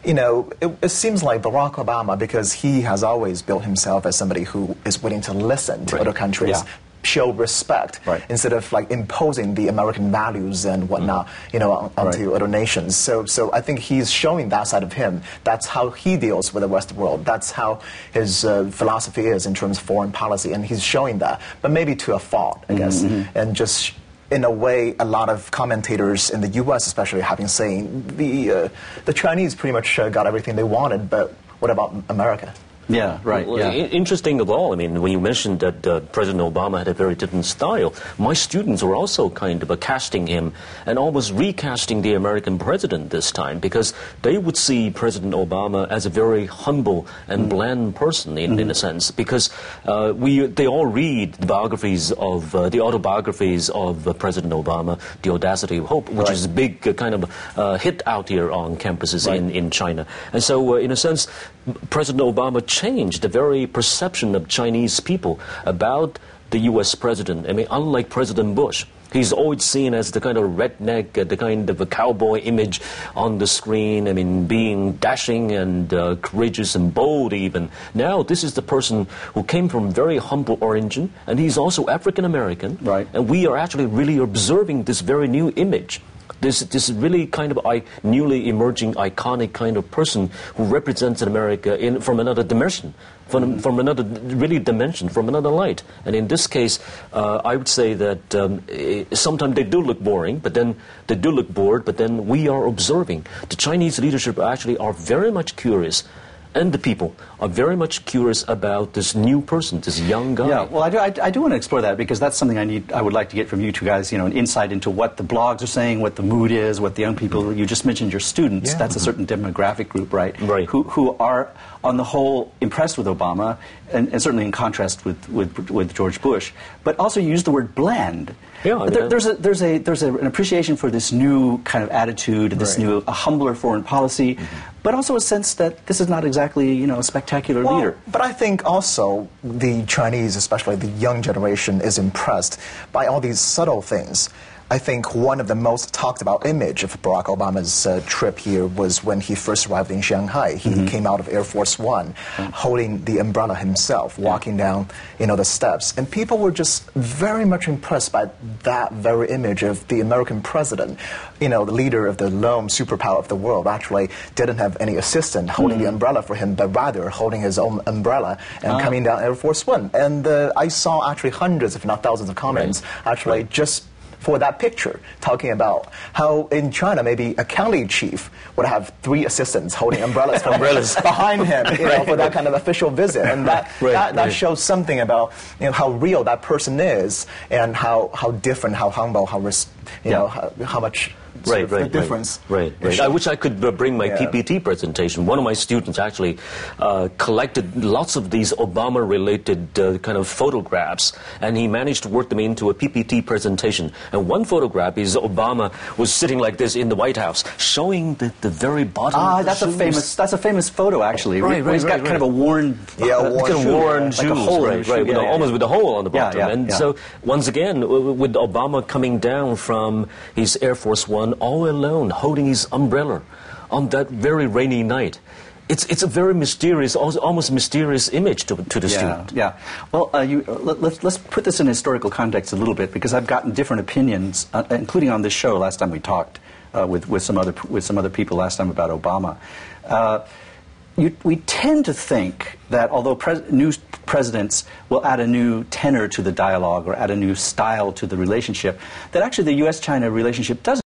it seems like Barack Obama, because he has always built himself as somebody who is willing to listen to other countries. Yeah. Show respect instead of like imposing the American values and whatnot, onto other nations. So I think he's showing that side of him. That's how he deals with the Western world. That's how his philosophy is in terms of foreign policy, and he's showing that, but maybe to a fault, I guess, and just. In a way, a lot of commentators in the U.S. especially have been saying the Chinese pretty much got everything they wanted, but what about America? Yeah, right. Well, interesting of all, I mean, when you mentioned that President Obama had a very different style, my students were also kind of casting him and almost recasting the American president this time, because they would see President Obama as a very humble and bland person in a sense, because they all read the biographies of the autobiographies of President Obama, The Audacity of Hope, which is a big kind of hit out here on campuses in China. And so, in a sense, President Obama changed the very perception of Chinese people about the U.S. president. I mean, unlike President Bush, he's always seen as the kind of redneck, the kind of a cowboy image on the screen. I mean, being dashing and courageous and bold even. Now, this is the person who came from very humble origin, and he's also African-American. Right. And we are actually really observing this very new image. This really kind of newly emerging, iconic kind of person who represents America from another dimension, from another really dimension, from another light. And in this case, I would say that sometimes they do look boring, but then they do look bored. But then we are observing. The Chinese leadership actually are very much curious. And the people are very much curious about this new person, this young guy. Yeah, well, I do want to explore that, because that's something I would like to get from you two guys, an insight into what the blogs are saying, what the mood is, what the young people, you just mentioned your students, that's a certain demographic group, right? Right. Who are, on the whole, impressed with Obama, and certainly in contrast with George Bush, but also you use the word bland. Yeah, I mean, there's an appreciation for this new kind of attitude, this new, a humbler foreign policy, but also a sense that this is not exactly, a spectacular leader. But I think also the Chinese, especially the young generation, is impressed by all these subtle things. I think one of the most talked about image of Barack Obama's trip here was when he first arrived in Shanghai. He came out of Air Force One, holding the umbrella himself, walking down, the steps. And people were just very much impressed by that very image of the American president. The leader of the lone superpower of the world actually didn't have any assistant holding the umbrella for him, but rather holding his own umbrella and coming down Air Force One. And I saw actually hundreds, if not thousands of comments, actually just for that picture, talking about how in China maybe a county chief would have 3 assistants holding umbrellas behind him, for that kind of official visit, and that shows something about how real that person is, and how different, how humble, how much. The difference. Right. I wish I could bring my PPT presentation. One of my students actually collected lots of these Obama-related kind of photographs, and he managed to work them into a PPT presentation. And one photograph is Obama was sitting like this in the White House, showing the very bottom. Of the shoes. That's a famous photo, actually. He's got kind of a worn, worn shoes, like a hole almost with a hole on the bottom. And yeah. so once again, with Obama coming down from his Air Force One, all alone, holding his umbrella on that very rainy night. It's a very mysterious, almost mysterious image to the student. Yeah. Well, let's put this in historical context a little bit, because I've gotten different opinions, including on this show last time we talked with some other people last time about Obama. We tend to think that although new presidents will add a new tenor to the dialogue or add a new style to the relationship, that actually the U.S.-China relationship doesn't.